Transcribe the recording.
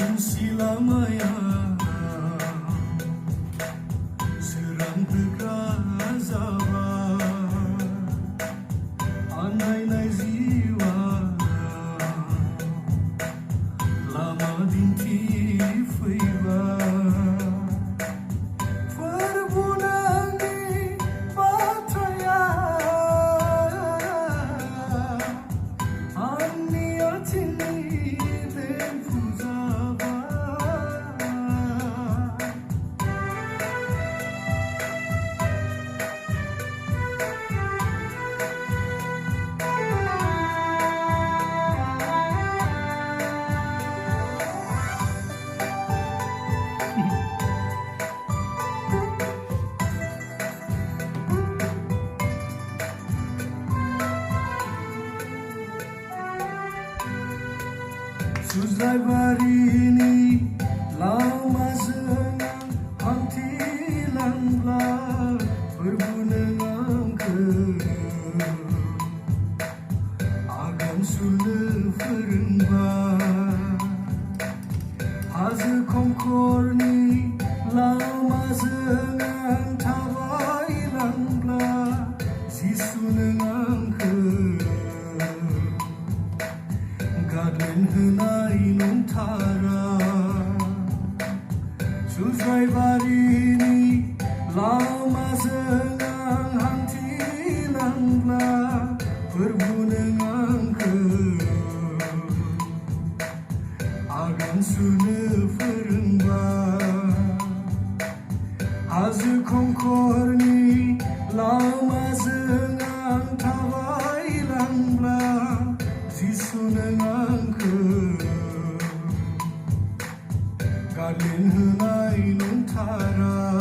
Silamaya serang terkazawa anai nai jiwa lama dinti faiba perbunani patraya ani atini den pujaba Suzai barini lama zengang hantilang blah berbunengang ke agam sule ferengba haze kongkorni lama zengang tawailang blah sisunengang ke Gadlen henai nuntara Suzai barini lama zengang hantilang blah berbunengang ke agam sune ferengba haze kongkorni lama zengang tawailang blah sisunengang ke Gadlen henai nuntara